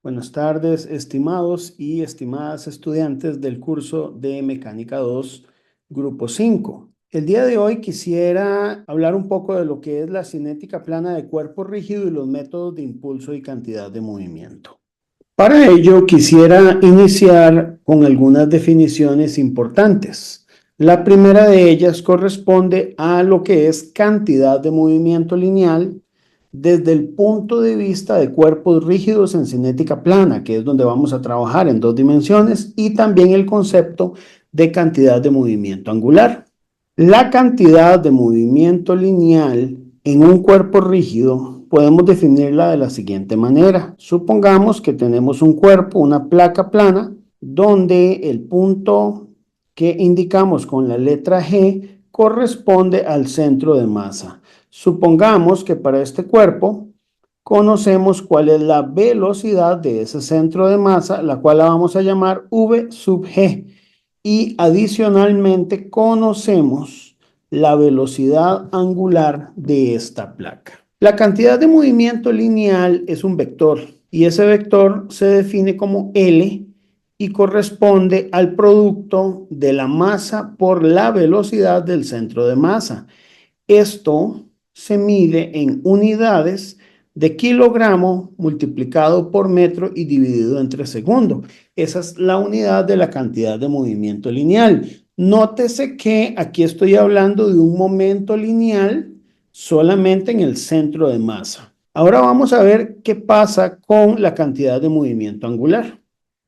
Buenas tardes, estimados y estimadas estudiantes del curso de Mecánica 2, Grupo 5. El día de hoy quisiera hablar un poco de lo que es la cinética plana de cuerpo rígido y los métodos de impulso y cantidad de movimiento. Para ello quisiera iniciar con algunas definiciones importantes. La primera de ellas corresponde a lo que es cantidad de movimiento lineal desde el punto de vista de cuerpos rígidos en cinética plana, que es donde vamos a trabajar en 2 dimensiones, y también el concepto de cantidad de movimiento angular. La cantidad de movimiento lineal en un cuerpo rígido podemos definirla de la siguiente manera. Supongamos que tenemos un cuerpo, una placa plana, donde el punto que indicamos con la letra G corresponde al centro de masa. Supongamos que para este cuerpo conocemos cuál es la velocidad de ese centro de masa, la cual la vamos a llamar V sub G. Y adicionalmente conocemos la velocidad angular de esta placa. La cantidad de movimiento lineal es un vector y ese vector se define como L y corresponde al producto de la masa por la velocidad del centro de masa. Esto se mide en unidades de kilogramo multiplicado por metro y dividido entre segundo. Esa es la unidad de la cantidad de movimiento lineal. Nótese que aquí estoy hablando de un momento lineal solamente en el centro de masa. Ahora vamos a ver qué pasa con la cantidad de movimiento angular.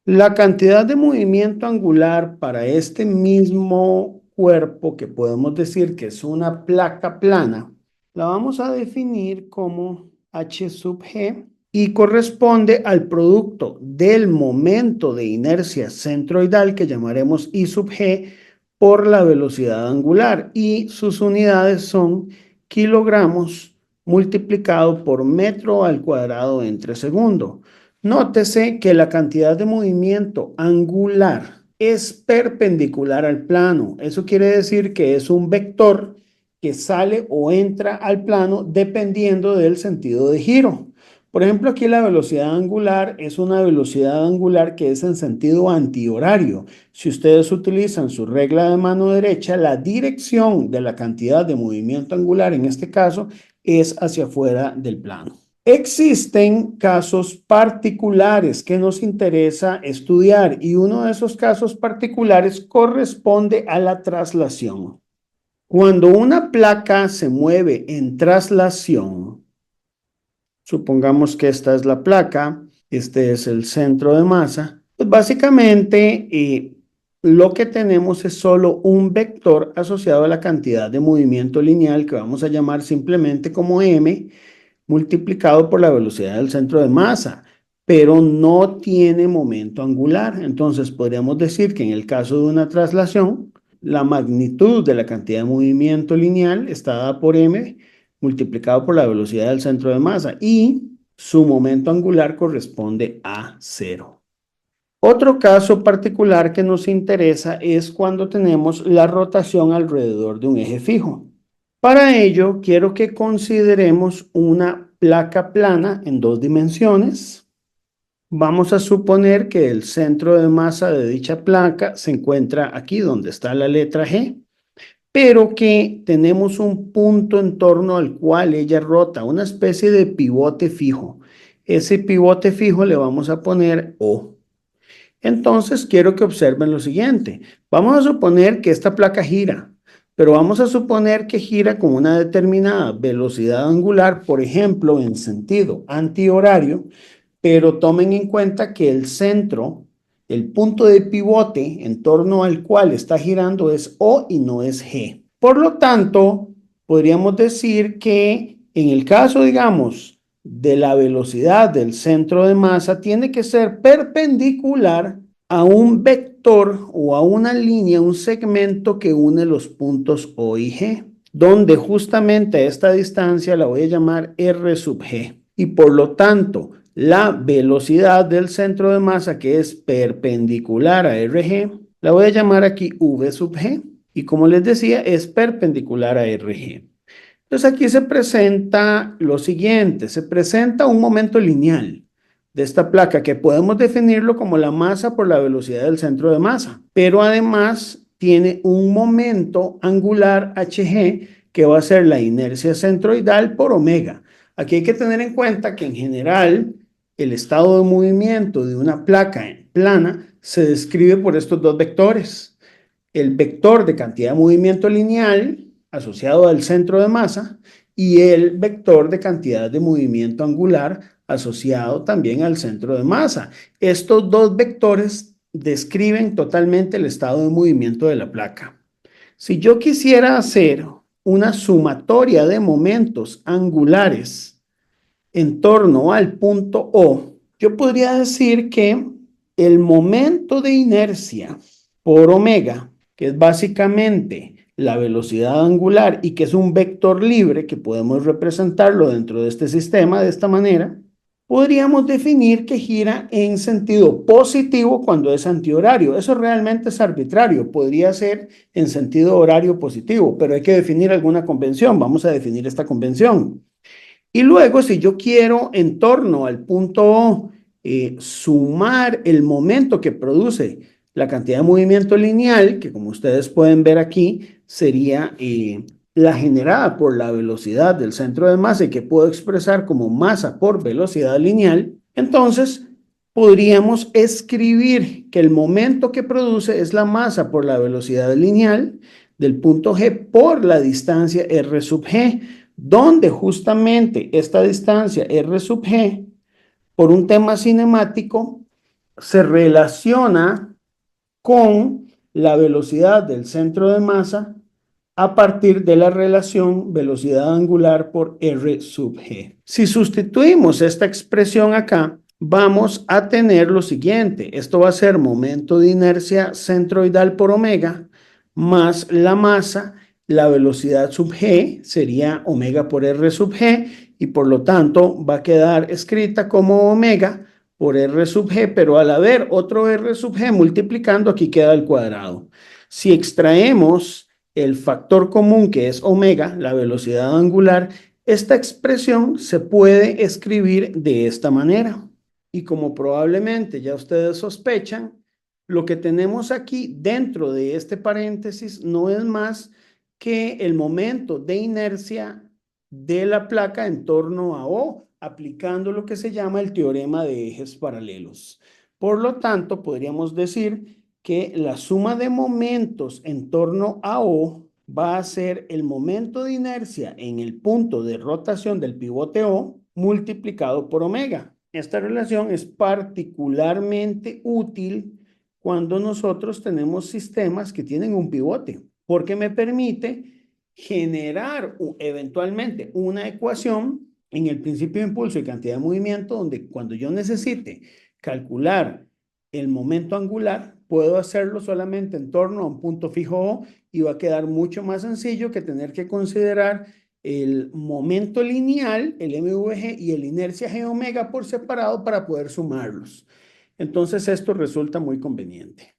La cantidad de movimiento angular para este mismo cuerpo, que podemos decir que es una placa plana, la vamos a definir como H sub G y corresponde al producto del momento de inercia centroidal, que llamaremos I sub G, por la velocidad angular, y sus unidades son kilogramos multiplicado por metro al cuadrado entre segundo. Nótese que la cantidad de movimiento angular es perpendicular al plano. Eso quiere decir que es un vector que sale o entra al plano dependiendo del sentido de giro. Por ejemplo, aquí la velocidad angular es una velocidad angular que es en sentido antihorario. Si ustedes utilizan su regla de mano derecha, la dirección de la cantidad de movimiento angular en este caso es hacia afuera del plano. Existen casos particulares que nos interesa estudiar y uno de esos casos particulares corresponde a la traslación. Cuando una placa se mueve en traslación, supongamos que esta es la placa, este es el centro de masa, pues básicamente lo que tenemos es solo un vector asociado a la cantidad de movimiento lineal que vamos a llamar simplemente como m, multiplicado por la velocidad del centro de masa, pero no tiene momento angular. Entonces podríamos decir que en el caso de una traslación, la magnitud de la cantidad de movimiento lineal está dada por m multiplicado por la velocidad del centro de masa y su momento angular corresponde a 0. Otro caso particular que nos interesa es cuando tenemos la rotación alrededor de un eje fijo. Para ello, quiero que consideremos una placa plana en 2 dimensiones. Vamos a suponer que el centro de masa de dicha placa se encuentra aquí donde está la letra G, pero que tenemos un punto en torno al cual ella rota, una especie de pivote fijo. Ese pivote fijo le vamos a poner O. Entonces, quiero que observen lo siguiente. Vamos a suponer que esta placa gira, pero vamos a suponer que gira con una determinada velocidad angular, por ejemplo, en sentido antihorario, pero tomen en cuenta que el centro, el punto de pivote en torno al cual está girando es O y no es G. Por lo tanto, podríamos decir que en el caso, digamos, de la velocidad del centro de masa, tiene que ser perpendicular a un vector o a una línea, un segmento que une los puntos O y G, donde justamente a esta distancia la voy a llamar R sub G. Y por lo tanto, la velocidad del centro de masa, que es perpendicular a RG, la voy a llamar aquí V sub G. Y como les decía, es perpendicular a RG. Entonces aquí se presenta lo siguiente, se presenta un momento lineal de esta placa, que podemos definirlo como la masa por la velocidad del centro de masa, pero además tiene un momento angular hg que va a ser la inercia centroidal por omega. Aquí hay que tener en cuenta que en general el estado de movimiento de una placa plana se describe por estos dos vectores. El vector de cantidad de movimiento lineal asociado al centro de masa y el vector de cantidad de movimiento angular asociado también al centro de masa. Estos dos vectores describen totalmente el estado de movimiento de la placa. Si yo quisiera hacer una sumatoria de momentos angulares en torno al punto O, yo podría decir que el momento de inercia por omega, que es básicamente la velocidad angular y que es un vector libre que podemos representarlo dentro de este sistema de esta manera, podríamos definir que gira en sentido positivo cuando es antihorario. Eso realmente es arbitrario, podría ser en sentido horario positivo, pero hay que definir alguna convención. Vamos a definir esta convención. Y luego, si yo quiero en torno al punto O sumar el momento que produce la cantidad de movimiento lineal, que como ustedes pueden ver aquí, sería la generada por la velocidad del centro de masa y que puedo expresar como masa por velocidad lineal, entonces podríamos escribir que el momento que produce es la masa por la velocidad lineal del punto G por la distancia R sub G, donde justamente esta distancia R sub G, por un tema cinemático, se relaciona con la velocidad del centro de masa a partir de la relación velocidad angular por R sub G. Si sustituimos esta expresión acá, vamos a tener lo siguiente. Esto va a ser momento de inercia centroidal por omega más la masa. La velocidad sub G sería omega por R sub G y por lo tanto va a quedar escrita como omega por R sub G, pero al haber otro R sub G multiplicando, aquí queda el cuadrado. Si extraemos el factor común que es omega, la velocidad angular, esta expresión se puede escribir de esta manera. Y como probablemente ya ustedes sospechan, lo que tenemos aquí dentro de este paréntesis no es más que el momento de inercia de la placa en torno a O, aplicando lo que se llama el teorema de ejes paralelos. Por lo tanto, podríamos decir que la suma de momentos en torno a O va a ser el momento de inercia en el punto de rotación del pivote O multiplicado por omega. Esta relación es particularmente útil cuando nosotros tenemos sistemas que tienen un pivote, porque me permite generar eventualmente una ecuación en el principio de impulso y cantidad de movimiento, donde cuando yo necesite calcular el momento angular, puedo hacerlo solamente en torno a un punto fijo O y va a quedar mucho más sencillo que tener que considerar el momento lineal, el MVG y el inercia G omega por separado para poder sumarlos. Entonces esto resulta muy conveniente.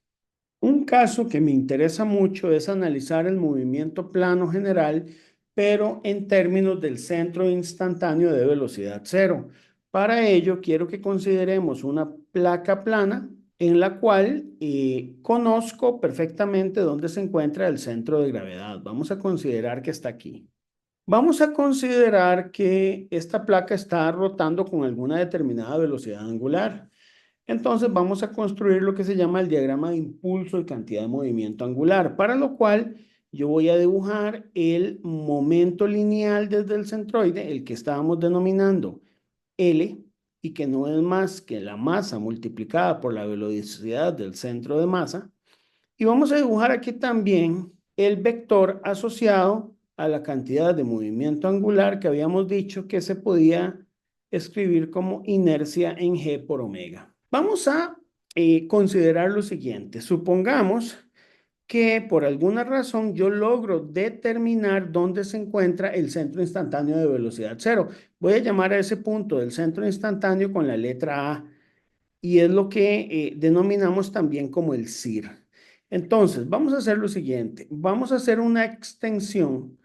Un caso que me interesa mucho es analizar el movimiento plano general, pero en términos del centro instantáneo de velocidad cero. Para ello, quiero que consideremos una placa plana en la cual conozco perfectamente dónde se encuentra el centro de gravedad. Vamos a considerar que está aquí. Vamos a considerar que esta placa está rotando con alguna determinada velocidad angular. Entonces vamos a construir lo que se llama el diagrama de impulso y cantidad de movimiento angular, para lo cual yo voy a dibujar el momento lineal desde el centroide, el que estábamos denominando L, y que no es más que la masa multiplicada por la velocidad del centro de masa. Y vamos a dibujar aquí también el vector asociado a la cantidad de movimiento angular que habíamos dicho que se podía escribir como inercia en G por omega. Vamos a considerar lo siguiente. Supongamos que por alguna razón yo logro determinar dónde se encuentra el centro instantáneo de velocidad cero. Voy a llamar a ese punto del centro instantáneo con la letra A y es lo que denominamos también como el CIR. Entonces, vamos a hacer lo siguiente. Vamos a hacer una extensión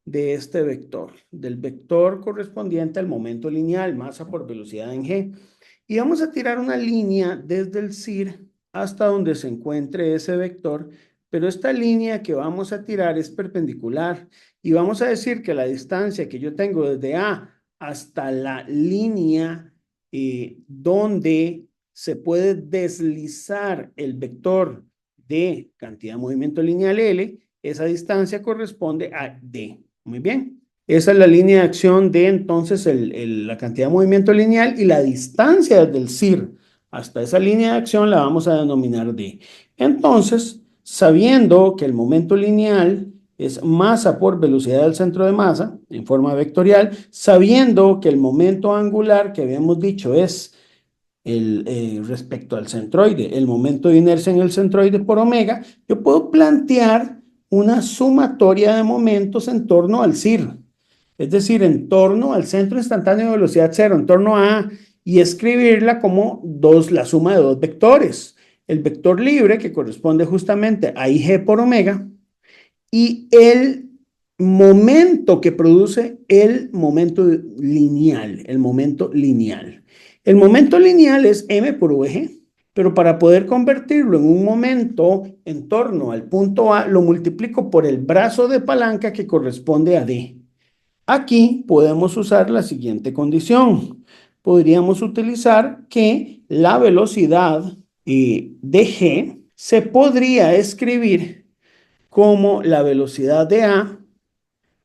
de este vector, del vector correspondiente al momento lineal, masa por velocidad en G. Y vamos a tirar una línea desde el CIR hasta donde se encuentre ese vector, pero esta línea que vamos a tirar es perpendicular y vamos a decir que la distancia que yo tengo desde A hasta la línea donde se puede deslizar el vector de cantidad de movimiento lineal L, esa distancia corresponde a D. Muy bien. Esa es la línea de acción de entonces la cantidad de movimiento lineal y la distancia desde el CIR hasta esa línea de acción la vamos a denominar D. Entonces, sabiendo que el momento lineal es masa por velocidad del centro de masa en forma vectorial, sabiendo que el momento angular que habíamos dicho es respecto al centroide, el momento de inercia en el centroide por omega, yo puedo plantear una sumatoria de momentos en torno al CIR, es decir, en torno al centro instantáneo de velocidad cero, en torno a, y escribirla como la suma de dos vectores. El vector libre, que corresponde justamente a IG por omega, y el momento que produce el momento lineal, el momento lineal. El momento lineal es m por VG, pero para poder convertirlo en un momento en torno al punto A, lo multiplico por el brazo de palanca que corresponde a D. Aquí podemos usar la siguiente condición. Podríamos utilizar que la velocidad de G se podría escribir como la velocidad de A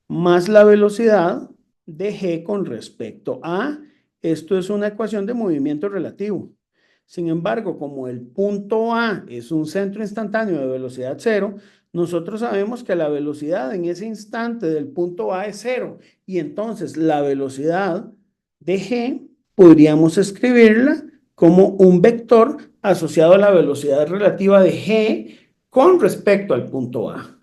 más la velocidad de G con respecto a. Esto es una ecuación de movimiento relativo. Sin embargo, como el punto A es un centro instantáneo de velocidad cero, nosotros sabemos que la velocidad en ese instante del punto A es cero. Y entonces la velocidad de G podríamos escribirla como un vector asociado a la velocidad relativa de G con respecto al punto A.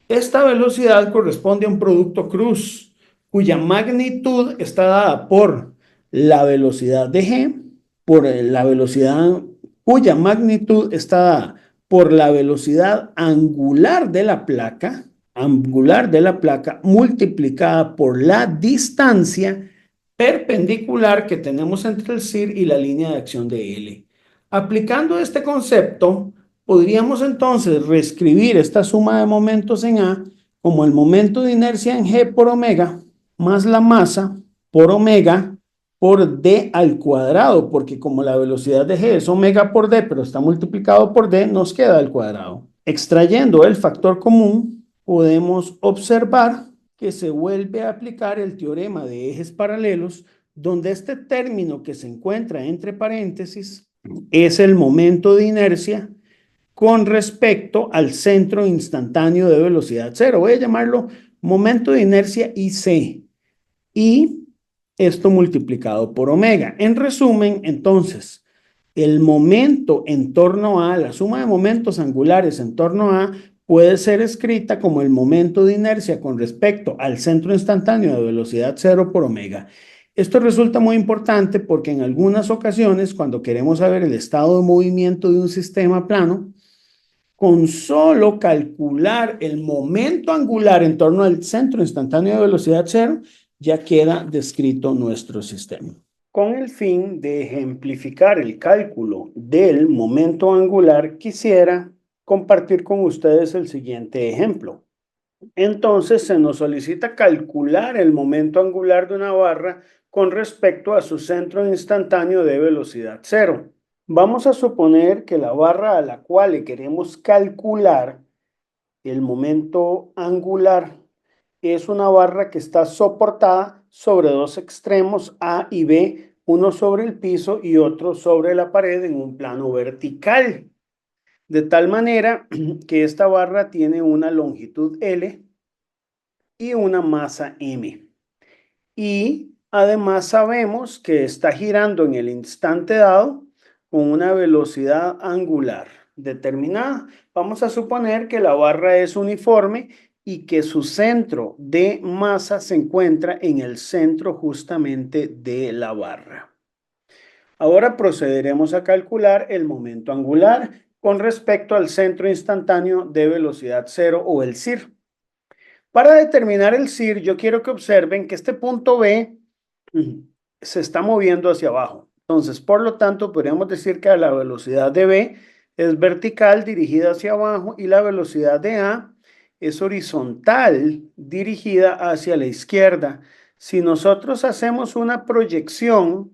Esta velocidad corresponde a un producto cruz, cuya magnitud está dada por la velocidad de G, por la velocidad, cuya magnitud está dada por la velocidad angular de la placa, multiplicada por la distancia perpendicular que tenemos entre el CIR y la línea de acción de L. Aplicando este concepto, podríamos entonces reescribir esta suma de momentos en A como el momento de inercia en G por omega más la masa por omega por D al cuadrado, porque como la velocidad de G es omega por D, pero está multiplicado por D, nos queda al cuadrado. Extrayendo el factor común, podemos observar que se vuelve a aplicar el teorema de ejes paralelos, donde este término que se encuentra entre paréntesis es el momento de inercia con respecto al centro instantáneo de velocidad cero. Voy a llamarlo momento de inercia IC. Y esto multiplicado por omega. En resumen, entonces, el momento en torno a, la suma de momentos angulares en torno a, puede ser escrita como el momento de inercia con respecto al centro instantáneo de velocidad cero por omega. Esto resulta muy importante porque en algunas ocasiones, cuando queremos saber el estado de movimiento de un sistema plano, con solo calcular el momento angular en torno al centro instantáneo de velocidad cero, ya queda descrito nuestro sistema. Con el fin de ejemplificar el cálculo del momento angular, quisiera compartir con ustedes el siguiente ejemplo. Entonces, se nos solicita calcular el momento angular de una barra con respecto a su centro instantáneo de velocidad cero. Vamos a suponer que la barra a la cual le queremos calcular el momento angular es una barra que está soportada sobre dos extremos A y B, uno sobre el piso y otro sobre la pared en un plano vertical. De tal manera que esta barra tiene una longitud L y una masa M. Y además sabemos que está girando en el instante dado con una velocidad angular determinada. Vamos a suponer que la barra es uniforme y que su centro de masa se encuentra en el centro justamente de la barra. Ahora procederemos a calcular el momento angular con respecto al centro instantáneo de velocidad cero o el CIR. Para determinar el CIR, yo quiero que observen que este punto B se está moviendo hacia abajo. Entonces, por lo tanto, podríamos decir que la velocidad de B es vertical dirigida hacia abajo y la velocidad de A es horizontal dirigida hacia la izquierda. Si nosotros hacemos una proyección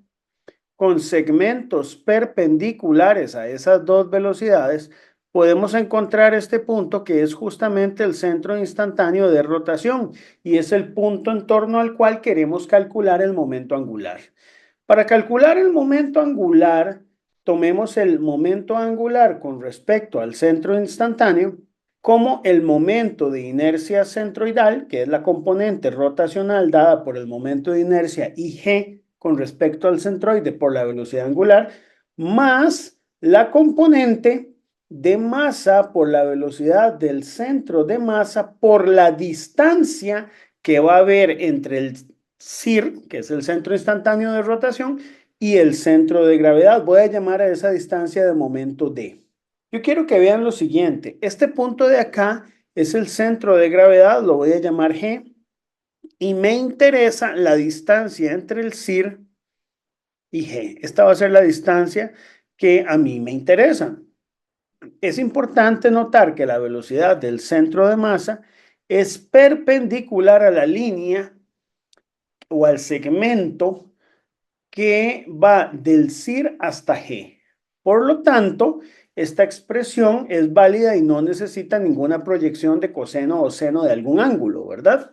con segmentos perpendiculares a esas dos velocidades, podemos encontrar este punto que es justamente el centro instantáneo de rotación y es el punto en torno al cual queremos calcular el momento angular. Para calcular el momento angular, tomemos el momento angular con respecto al centro instantáneo como el momento de inercia centroidal, que es la componente rotacional dada por el momento de inercia IG con respecto al centroide por la velocidad angular, más la componente de masa por la velocidad del centro de masa por la distancia que va a haber entre el CIR, que es el centro instantáneo de rotación, y el centro de gravedad. Voy a llamar a esa distancia de momento D. Yo quiero que vean lo siguiente. Este punto de acá es el centro de gravedad, lo voy a llamar G, y me interesa la distancia entre el CIR y G. Esta va a ser la distancia que a mí me interesa. Es importante notar que la velocidad del centro de masa es perpendicular a la línea o al segmento que va del CIR hasta G. Por lo tanto, esta expresión es válida y no necesita ninguna proyección de coseno o seno de algún ángulo, ¿verdad?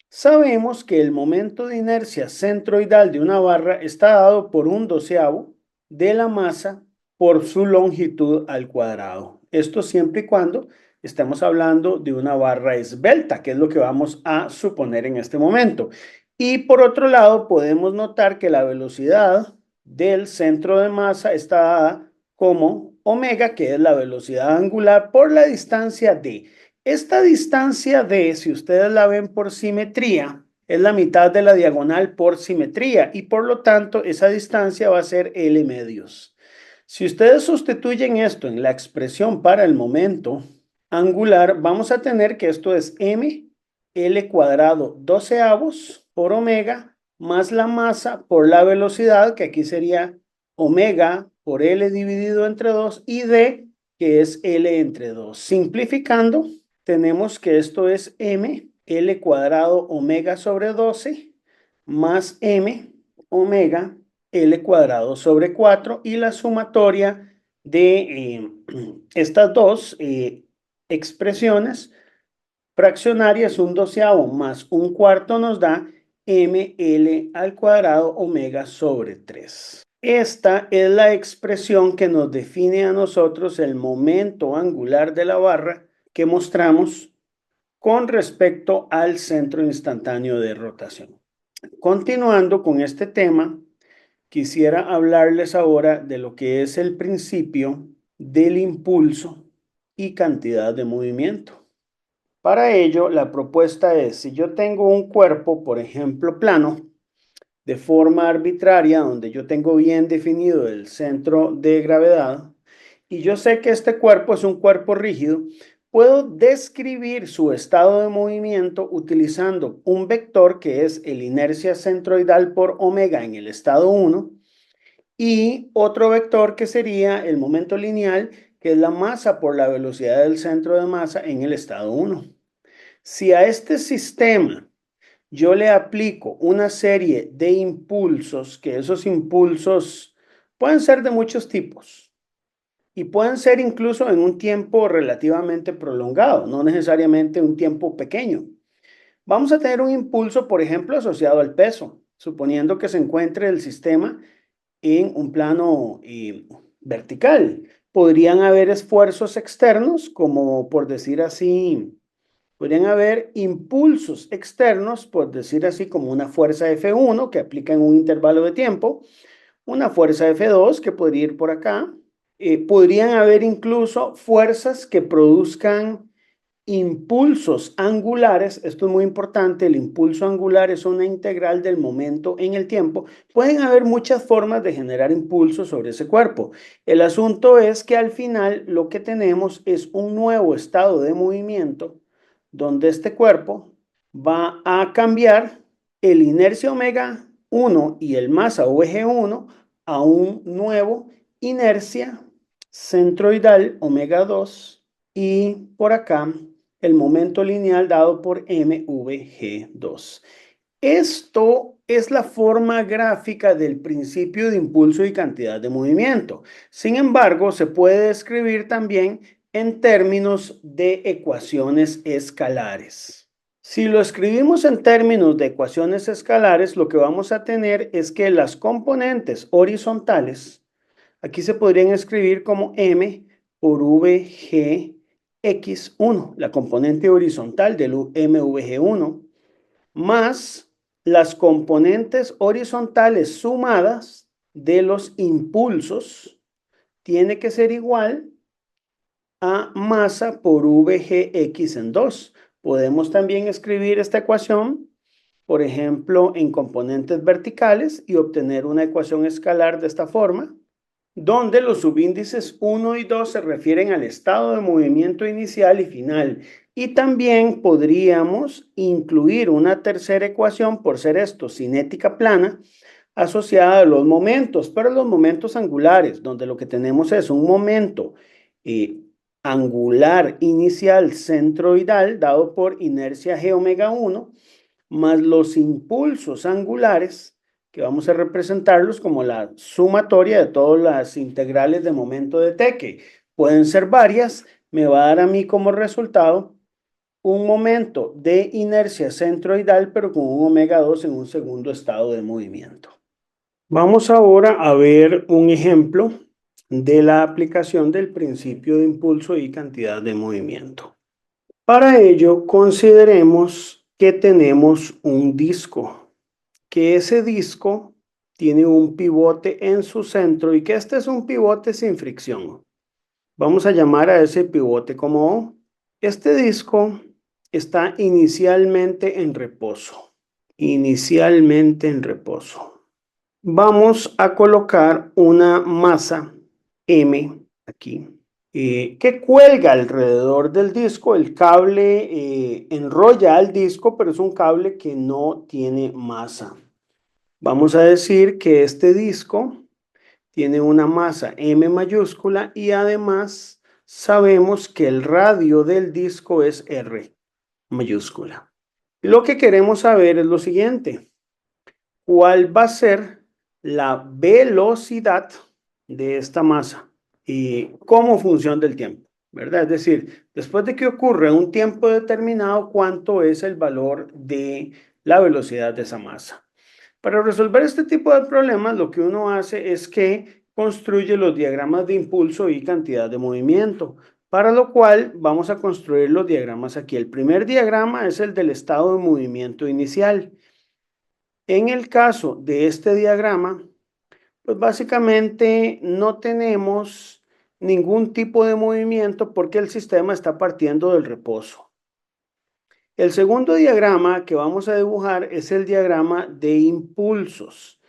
Sabemos que el momento de inercia centroidal de una barra está dado por 1/12 de la masa por su longitud al cuadrado. Esto siempre y cuando estemos hablando de una barra esbelta, que es lo que vamos a suponer en este momento. Y por otro lado, podemos notar que la velocidad del centro de masa está dada como omega, que es la velocidad angular por la distancia d. Esta distancia d, si ustedes la ven por simetría, es la mitad de la diagonal por simetría y por lo tanto esa distancia va a ser L medios. Si ustedes sustituyen esto en la expresión para el momento angular, vamos a tener que esto es m L cuadrado 12avos por omega más la masa por la velocidad, que aquí sería omega por L dividido entre 2 y d, que es L entre 2. Simplificando, tenemos que esto es m L cuadrado omega sobre 12 más m omega L cuadrado sobre 4 y la sumatoria de estas dos expresiones fraccionarias, 1/12 más 1/4 nos da ml al cuadrado omega sobre 3. Esta es la expresión que nos define a nosotros el momento angular de la barra que mostramos con respecto al centro instantáneo de rotación. Continuando con este tema, quisiera hablarles ahora de lo que es el principio del impulso y cantidad de movimiento. Para ello, la propuesta es, si yo tengo un cuerpo, por ejemplo, plano, de forma arbitraria, donde yo tengo bien definido el centro de gravedad, y yo sé que este cuerpo es un cuerpo rígido, puedo describir su estado de movimiento utilizando un vector que es el inercia centroidal por omega en el estado 1 y otro vector que sería el momento lineal, que es la masa por la velocidad del centro de masa en el estado 1. Si a este sistema yo le aplico una serie de impulsos, que esos impulsos pueden ser de muchos tipos y pueden ser incluso en un tiempo relativamente prolongado, no necesariamente un tiempo pequeño. Vamos a tener un impulso, por ejemplo, asociado al peso, suponiendo que se encuentre el sistema en un plano vertical. Podrían haber esfuerzos externos, como por decir así, podrían haber impulsos externos, por decir así, como una fuerza F1 que aplica en un intervalo de tiempo, una fuerza F2 que podría ir por acá. Podrían haber incluso fuerzas que produzcan impulsos angulares. Esto es muy importante. El impulso angular es una integral del momento en el tiempo. Pueden haber muchas formas de generar impulsos sobre ese cuerpo. El asunto es que al final lo que tenemos es un nuevo estado de movimiento donde este cuerpo va a cambiar el inercia omega 1 y el masa VG1 a un nuevo inercia centroidal omega 2 y por acá el momento lineal dado por mvg2. Esto es la forma gráfica del principio de impulso y cantidad de movimiento. Sin embargo, se puede describir también en términos de ecuaciones escalares. Si lo escribimos en términos de ecuaciones escalares, lo que vamos a tener es que las componentes horizontales, aquí se podrían escribir como m por vgx1, la componente horizontal del mvg1, más las componentes horizontales sumadas de los impulsos tiene que ser igual a masa por Vgx en 2. Podemos también escribir esta ecuación, por ejemplo, en componentes verticales y obtener una ecuación escalar de esta forma, donde los subíndices 1 y 2 se refieren al estado de movimiento inicial y final. Y también podríamos incluir una tercera ecuación, por ser esto cinética plana, asociada a los momentos, pero los momentos angulares, donde lo que tenemos es un momento angular inicial centroidal dado por inercia g omega 1, más los impulsos angulares, que vamos a representarlos como la sumatoria de todas las integrales de momento de t, que pueden ser varias, me va a dar a mí como resultado un momento de inercia centroidal, pero con un omega 2 en un segundo estado de movimiento. Vamos ahora a ver un ejemplo de la aplicación del principio de impulso y cantidad de movimiento. Para ello, consideremos que tenemos un disco, que ese disco tiene un pivote en su centro y que este es un pivote sin fricción. Vamos a llamar a ese pivote como O. Este disco está inicialmente en reposo. Inicialmente en reposo. Vamos a colocar una masa M aquí, que cuelga alrededor del disco. El cable enrolla al disco, pero es un cable que no tiene masa. Vamos a decir que este disco tiene una masa M mayúscula y además sabemos que el radio del disco es R mayúscula. Lo que queremos saber es lo siguiente: ¿cuál va a ser la velocidad de esta masa y como función del tiempo? ¿Verdad? Es decir, después de que ocurre un tiempo determinado, ¿cuánto es el valor de la velocidad de esa masa? Para resolver este tipo de problemas, lo que uno hace es que construye los diagramas de impulso y cantidad de movimiento, para lo cual vamos a construir los diagramas aquí. El primer diagrama es el del estado de movimiento inicial. En el caso de este diagrama, pues básicamente no tenemos ningún tipo de movimiento porque el sistema está partiendo del reposo. El segundo diagrama que vamos a dibujar es el diagrama de impulsos.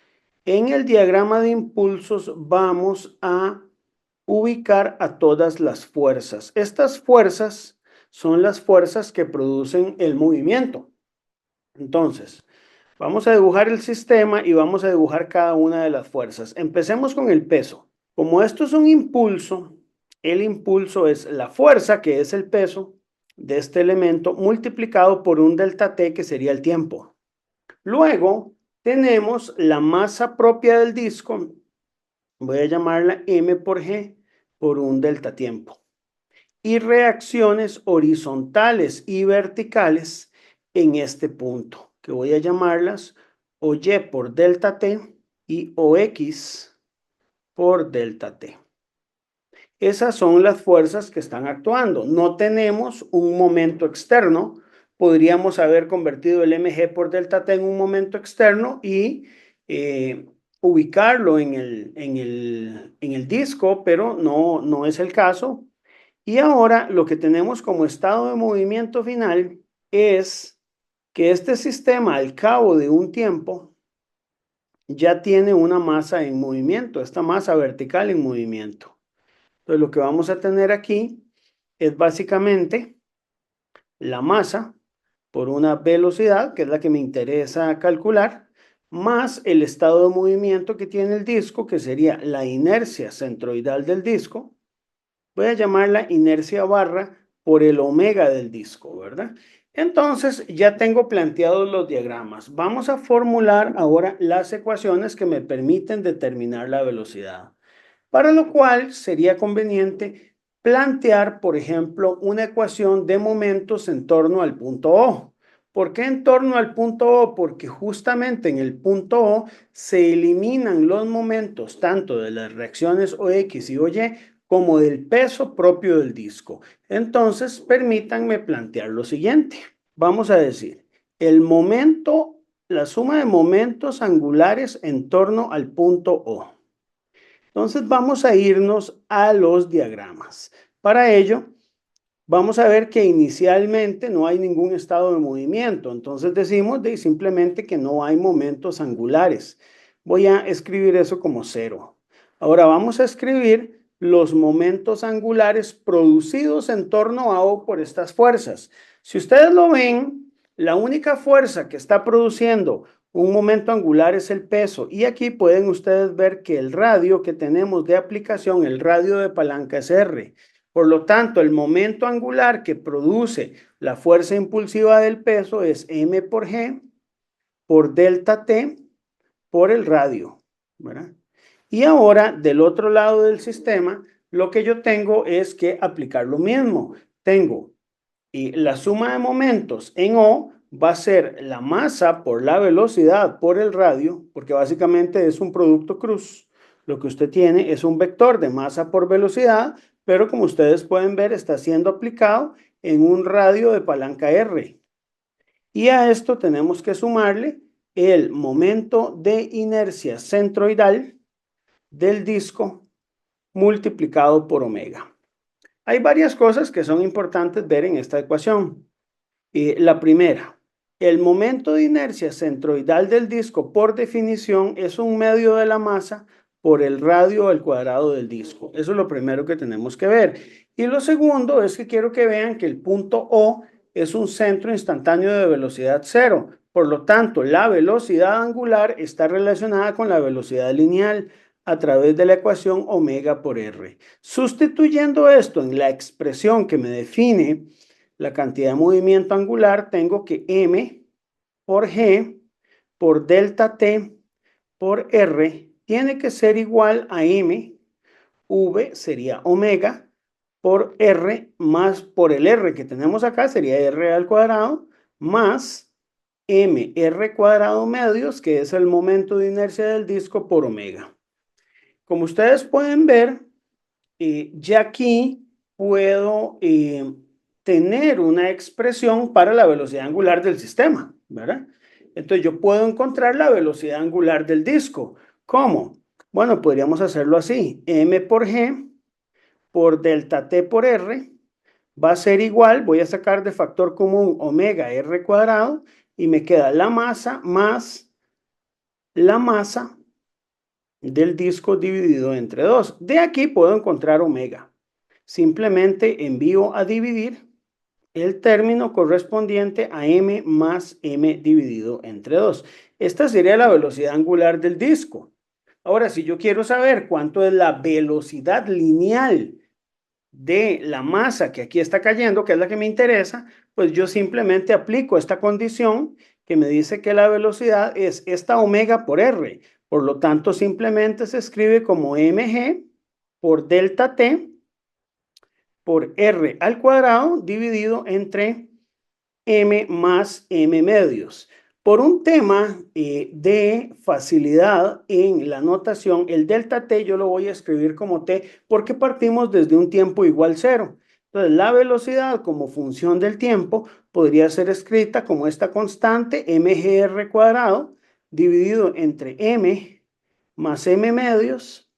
En el diagrama de impulsos vamos a ubicar a todas las fuerzas. Estas fuerzas son las fuerzas que producen el movimiento. Entonces, vamos a dibujar el sistema y vamos a dibujar cada una de las fuerzas. Empecemos con el peso. Como esto es un impulso, el impulso es la fuerza, que es el peso de este elemento, multiplicado por un delta t, que sería el tiempo. Luego tenemos la masa propia del disco, voy a llamarla m por g, por un delta tiempo. Y reacciones horizontales y verticales en este punto, que voy a llamarlas o y por delta t y o x por delta t. Esas son las fuerzas que están actuando. No tenemos un momento externo. Podríamos haber convertido el mg por delta t en un momento externo y ubicarlo en el disco, pero no es el caso. Y ahora lo que tenemos como estado de movimiento final es que este sistema, al cabo de un tiempo, ya tiene una masa en movimiento, esta masa vertical en movimiento. Entonces lo que vamos a tener aquí es básicamente la masa por una velocidad, que es la que me interesa calcular, más el estado de movimiento que tiene el disco, que sería la inercia centroidal del disco. Voy a llamarla inercia barra por el omega del disco, ¿verdad? Entonces ya tengo planteados los diagramas. Vamos a formular ahora las ecuaciones que me permiten determinar la velocidad. Para lo cual sería conveniente plantear, por ejemplo, una ecuación de momentos en torno al punto O. ¿Por qué en torno al punto O? Porque justamente en el punto O se eliminan los momentos tanto de las reacciones OX y OY como del peso propio del disco. Entonces, permítanme plantear lo siguiente. Vamos a decir, el momento, la suma de momentos angulares en torno al punto O. Entonces vamos a irnos a los diagramas. Para ello, vamos a ver que inicialmente no hay ningún estado de movimiento. Entonces decimos simplemente que no hay momentos angulares. Voy a escribir eso como 0. Ahora vamos a escribir los momentos angulares producidos en torno a O por estas fuerzas. Si ustedes lo ven, la única fuerza que está produciendo un momento angular es el peso. Y aquí pueden ustedes ver que el radio que tenemos de aplicación, el radio de palanca es R. Por lo tanto, el momento angular que produce la fuerza impulsiva del peso es m por g por delta t por el radio, ¿verdad? Y ahora, del otro lado del sistema, lo que yo tengo es que aplicar lo mismo. Tengo la suma de momentos en O va a ser la masa por la velocidad por el radio, porque básicamente es un producto cruz. Lo que usted tiene es un vector de masa por velocidad, pero como ustedes pueden ver, está siendo aplicado en un radio de palanca R. Y a esto tenemos que sumarle el momento de inercia centroidal del disco multiplicado por omega. Hay varias cosas que son importantes ver en esta ecuación. La primera, el momento de inercia centroidal del disco por definición es un medio de la masa por el radio al cuadrado del disco. Eso es lo primero que tenemos que ver. Y lo segundo es que quiero que vean que el punto O es un centro instantáneo de velocidad cero. Por lo tanto, la velocidad angular está relacionada con la velocidad lineal a través de la ecuación omega por R. Sustituyendo esto en la expresión que me define la cantidad de movimiento angular, tengo que m por g por delta t por r tiene que ser igual a m, v sería omega, por r más por el r que tenemos acá, sería r al cuadrado, más mr cuadrado medios, que es el momento de inercia del disco por omega. Como ustedes pueden ver, ya aquí puedo tener una expresión para la velocidad angular del sistema, ¿verdad? Entonces yo puedo encontrar la velocidad angular del disco. ¿Cómo? Bueno, podríamos hacerlo así. M por G por delta T por R va a ser igual, voy a sacar de factor común omega R cuadrado y me queda la masa más la masa del disco dividido entre 2. De aquí puedo encontrar omega. Simplemente envío a dividir el término correspondiente a m más m dividido entre 2. Esta sería la velocidad angular del disco. Ahora, si yo quiero saber cuánto es la velocidad lineal de la masa que aquí está cayendo, que es la que me interesa, pues yo simplemente aplico esta condición que me dice que la velocidad es esta omega por r. Por lo tanto, simplemente se escribe como mg por delta t por r al cuadrado dividido entre m más m medios. Por un tema de facilidad en la notación, el delta t yo lo voy a escribir como t porque partimos desde un tiempo igual cero. Entonces, la velocidad como función del tiempo podría ser escrita como esta constante mgr cuadrado dividido entre m más m medios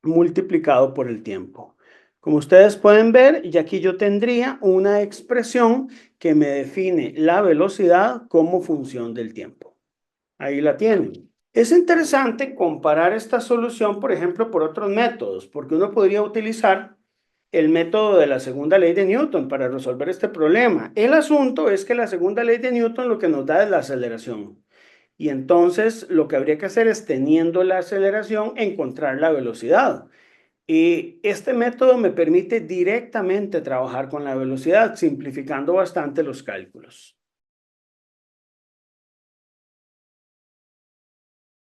multiplicado por el tiempo. Como ustedes pueden ver, y aquí yo tendría una expresión que me define la velocidad como función del tiempo. Ahí la tienen. Es interesante comparar esta solución, por ejemplo, por otros métodos, porque uno podría utilizar el método de la segunda ley de Newton para resolver este problema. El asunto es que la segunda ley de Newton lo que nos da es la aceleración. Y entonces lo que habría que hacer es, teniendo la aceleración, encontrar la velocidad. Y este método me permite directamente trabajar con la velocidad, simplificando bastante los cálculos.